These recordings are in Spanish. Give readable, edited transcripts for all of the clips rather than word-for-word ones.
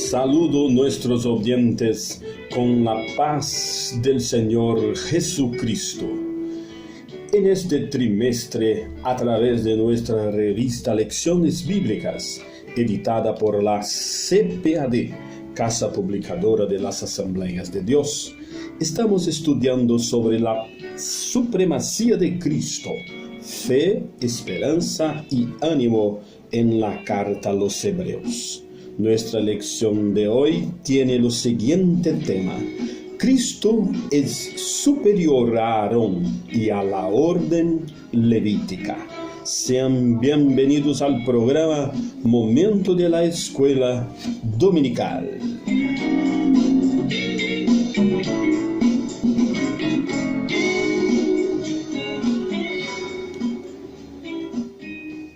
Saludo nuestros oyentes con la paz del Señor Jesucristo. En este trimestre, a través de nuestra revista Lecciones Bíblicas, editada por la CPAD, Casa Publicadora de las Asambleas de Dios, estamos estudiando sobre la supremacía de Cristo, fe, esperanza y ánimo en la carta a los Hebreos. Nuestra lección de hoy tiene lo siguiente tema: Cristo es superior a Aarón y a la orden levítica. Sean bienvenidos al programa Momento de la Escuela Dominical.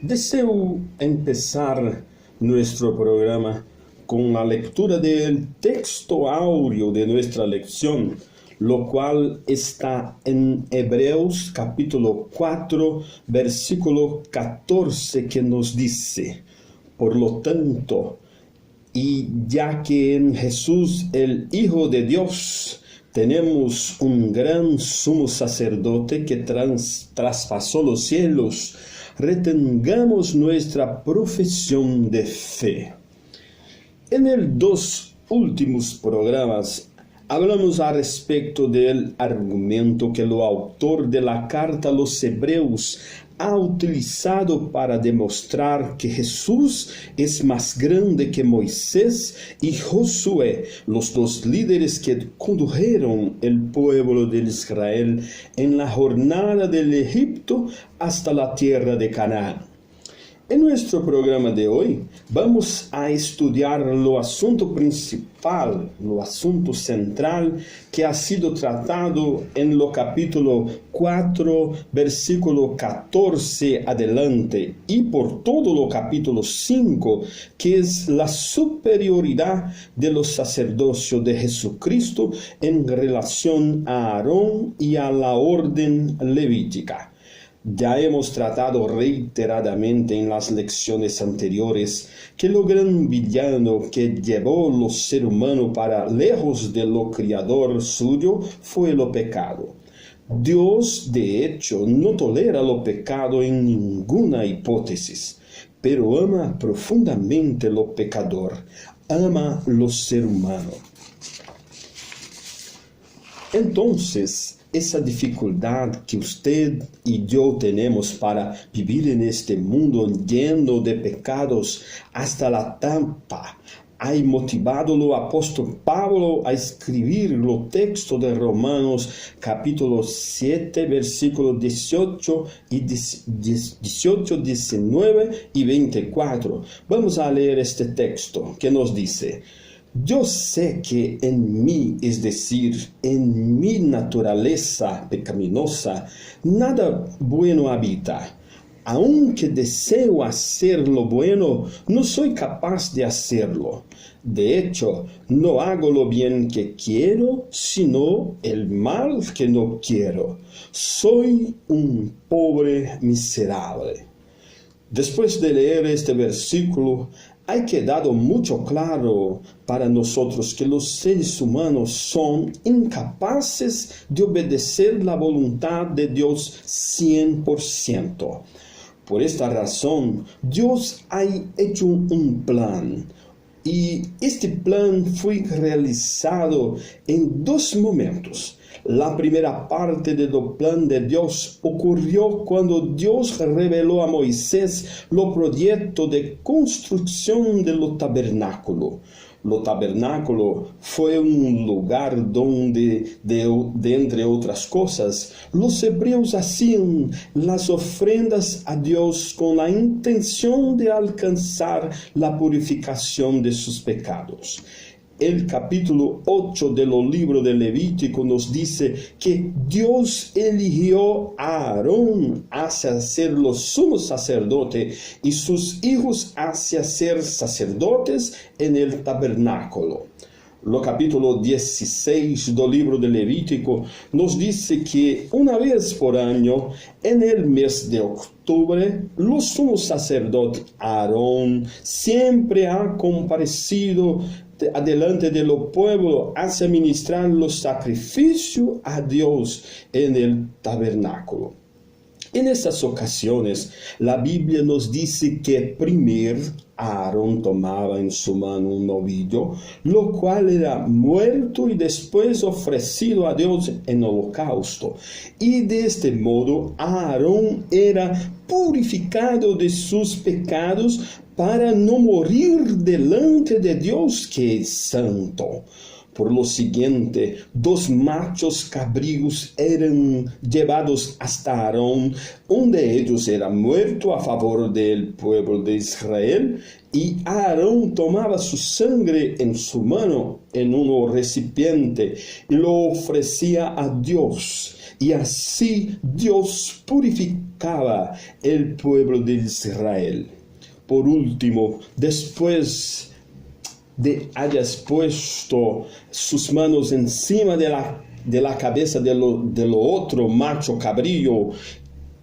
Deseo empezar nuestro programa con la lectura del texto áureo de nuestra lección, lo cual está en Hebreos capítulo 4, versículo 14, que nos dice: por lo tanto, y ya que en Jesús, el Hijo de Dios, tenemos un gran sumo sacerdote que traspasó los cielos, retengamos nuestra profesión de fe. En los dos últimos programas hablamos al respecto del argumento que el autor de la carta a los Hebreos ha utilizado para demostrar que Jesús es más grande que Moisés y Josué, los dos líderes que condujeron el pueblo de Israel en la jornada del Egipto hasta la tierra de Canaán. En nuestro programa de hoy vamos a estudiar lo asunto principal, lo asunto central que ha sido tratado en lo capítulo 4, versículo 14 adelante y por todo lo capítulo 5, que es la superioridad de los sacerdocios de Jesucristo en relación a Aarón y a la orden levítica. Ya hemos tratado reiteradamente en las lecciones anteriores que lo gran villano que llevó los seres humanos para lejos de lo creador suyo fue lo pecado. Dios, de hecho, no tolera lo pecado en ninguna hipótesis, pero ama profundamente lo pecador, ama los seres humanos. Entonces, esa dificultad que usted y yo tenemos para vivir en este mundo lleno de pecados hasta la tapa, ha motivado al apóstol Pablo a escribir los textos de Romanos capítulo 7, versículos 18, 19 y 24. Vamos a leer este texto que nos dice: yo sé que en mí, es decir, en mi naturaleza pecaminosa, nada bueno habita. Aunque deseo hacer lo bueno, no soy capaz de hacerlo. De hecho, no hago lo bien que quiero, sino el mal que no quiero. Soy un pobre miserable. Después de leer este versículo, ha quedado mucho claro para nosotros que los seres humanos son incapaces de obedecer la voluntad de Dios 100%. Por esta razón, Dios ha hecho un plan, y este plan fue realizado en dos momentos. La primera parte del plan de Dios ocurrió cuando Dios reveló a Moisés los proyectos de construcción del tabernáculo. Lo tabernáculo fue un lugar donde, entre otras cosas, los hebreos hacían las ofrendas a Dios con la intención de alcanzar la purificación de sus pecados. el capítulo 8 del libro de Levítico nos dice que Dios eligió a Aarón hacia ser los sumos sacerdotes y sus hijos hacia ser sacerdotes en el tabernáculo. Lo capítulo 16 del libro de Levítico nos dice que una vez por año, en el mes de octubre, los sumos sacerdotes Aarón siempre ha comparecido adelante de lo pueblo hacia ministrar los sacrificios a Dios en el tabernáculo. En estas ocasiones, la Biblia nos dice que primero Aarón tomaba en su mano un novillo, lo cual era muerto y después ofrecido a Dios en holocausto. Y de este modo Aarón era purificado de sus pecados para no morir delante de Dios que es santo. Por lo siguiente, 2 machos cabríos eran llevados hasta Aarón. Uno de ellos era muerto a favor del pueblo de Israel, y Aarón tomaba su sangre en su mano en un recipiente y lo ofrecía a Dios. Y así Dios purificaba el pueblo de Israel. Por último, después de hayas puesto sus manos encima de la cabeza de lo otro macho cabrío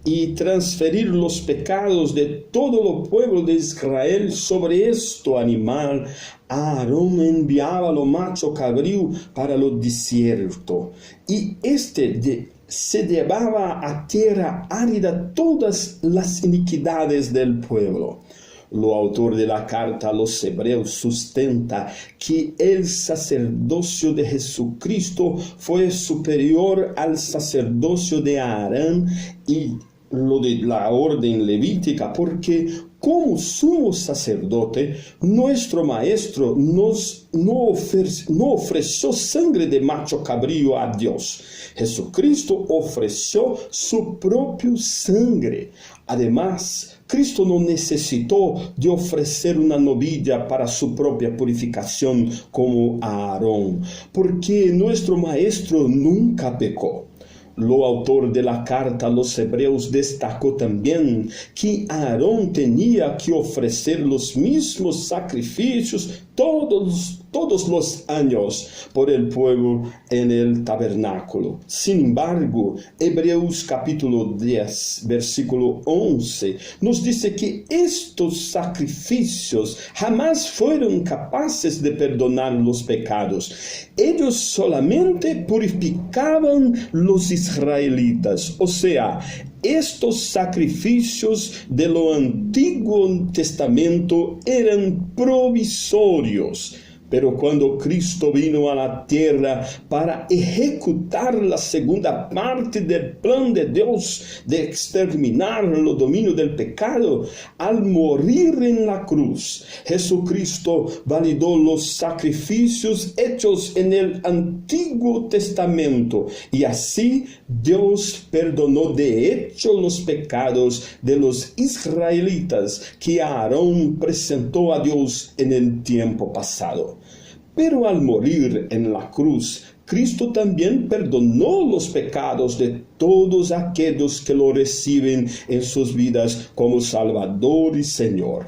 y transferir los pecados de todo el pueblo de Israel sobre este animal, Aarón enviaba lo macho cabrío para lo desierto, y se llevaba a tierra árida todas las iniquidades del pueblo. Lo autor de la carta a los Hebreos sustenta que el sacerdocio de Jesucristo fue superior al sacerdocio de Aarón y lo de la orden levítica, porque como sumo sacerdote, nuestro maestro no ofreció sangre de macho cabrío a Dios. Jesucristo ofreció su propia sangre. Además, Cristo no necesitó de ofrecer una novilla para su propia purificación como Aarón, porque nuestro maestro nunca pecó. Lo autor de la carta a los Hebreos destacó también que Aarón tenía que ofrecer los mismos sacrificios todos los años por el pueblo en el tabernáculo. Sin embargo, Hebreos capítulo 10, versículo 11, nos dice que estos sacrificios jamás fueron capaces de perdonar los pecados. Ellos solamente purificaban los israelitas, o sea, estos sacrificios de lo Antiguo Testamento eran provisorios. Pero cuando Cristo vino a la tierra para ejecutar la segunda parte del plan de Dios de exterminar el dominio del pecado, al morir en la cruz, Jesucristo validó los sacrificios hechos en el Antiguo Testamento, y así Dios perdonó de hecho los pecados de los israelitas que Aarón presentó a Dios en el tiempo pasado. Pero al morir en la cruz, Cristo también perdonó los pecados de todos aquellos que lo reciben en sus vidas como Salvador y Señor.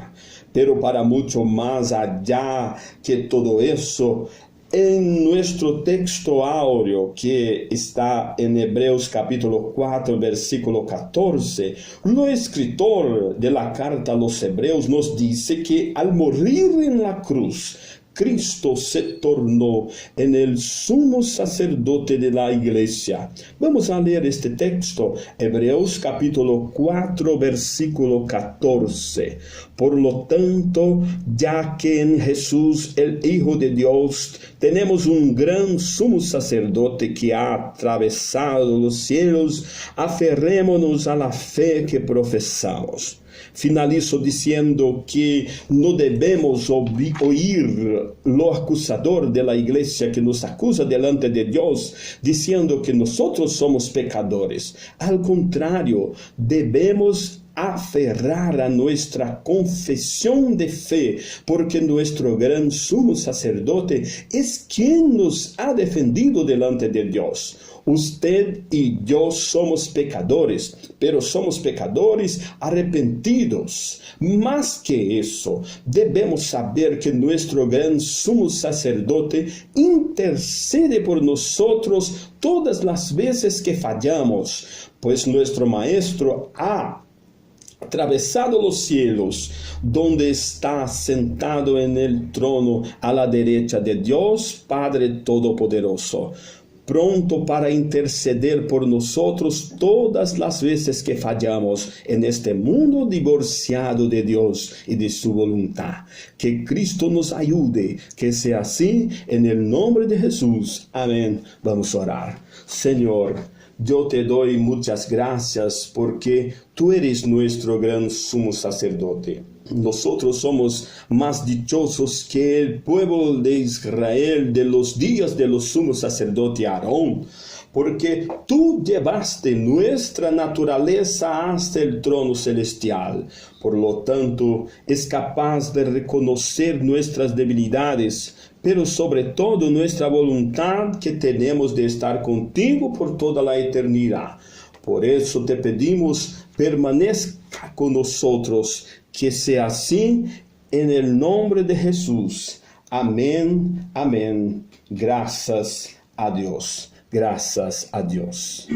Pero para mucho más allá que todo eso, en nuestro texto áureo que está en Hebreos capítulo 4 versículo 14, el escritor de la carta a los Hebreos nos dice que al morir en la cruz, Cristo se tornó en el sumo sacerdote de la iglesia. Vamos a leer este texto, Hebreos capítulo 4, versículo 14. Por lo tanto, ya que en Jesús, el Hijo de Dios, tenemos un gran sumo sacerdote que ha atravesado los cielos, aferrémonos a la fe que profesamos. Finalizo diciendo que no debemos oír lo acusador de la iglesia que nos acusa delante de Dios, diciendo que nosotros somos pecadores. Al contrario, debemos aferrar a nuestra confesión de fe, porque nuestro gran sumo sacerdote es quien nos ha defendido delante de Dios. Usted y yo somos pecadores, pero somos pecadores arrepentidos. Más que eso, debemos saber que nuestro gran sumo sacerdote intercede por nosotros todas las veces que fallamos, pues nuestro Maestro ha atravesado los cielos, donde está sentado en el trono a la derecha de Dios Padre Todopoderoso, pronto para interceder por nosotros todas las veces que fallamos en este mundo divorciado de Dios y de su voluntad. Que Cristo nos ayude, que sea así, en el nombre de Jesús. Amén. Vamos a orar. Señor, yo te doy muchas gracias porque tú eres nuestro gran sumo sacerdote. Nosotros somos más dichosos que el pueblo de Israel de los días de los sumo sacerdote Aarón, porque tú llevaste nuestra naturaleza hasta el trono celestial. Por lo tanto, es capaz de reconocer nuestras debilidades, pero sobre todo nuestra voluntad que tenemos de estar contigo por toda la eternidad. Por eso te pedimos, permanezca con nosotros, que sea así en el nombre de Jesús. Amén, amén. Gracias a Dios. Gracias a Dios.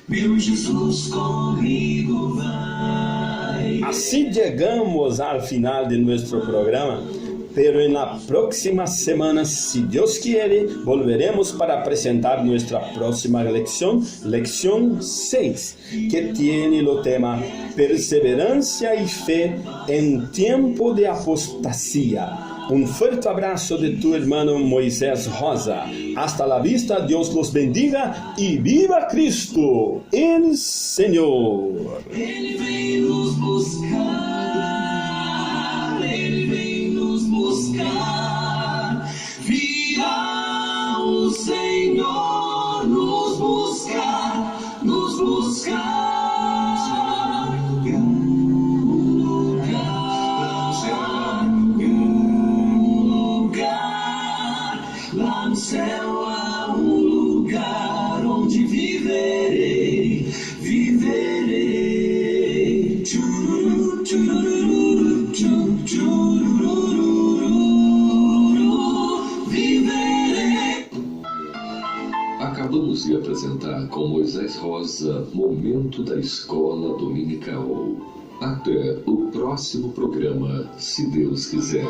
Meu Jesus conmigo vai. Así llegamos al final de nuestro programa, pero en la próxima semana, si Dios quiere, volveremos para presentar nuestra próxima lección, lección 6, que tiene el tema Perseverancia y Fe en tiempo de apostasía. Un fuerte abrazo de tu hermano Moisés Rosa. Hasta la vista, Dios los bendiga y viva Cristo, el Señor. Ele vem nos buscar, Ele vem nos buscar. Virá o Senhor nos buscar, nos buscar. Lá no céu há lugar onde viverei, viverei. Tchururu, tchururu, tchururu, viverei. Acabamos de apresentar com Moisés Rosa Momento da Escola Dominical. Até o próximo programa, se Deus quiser.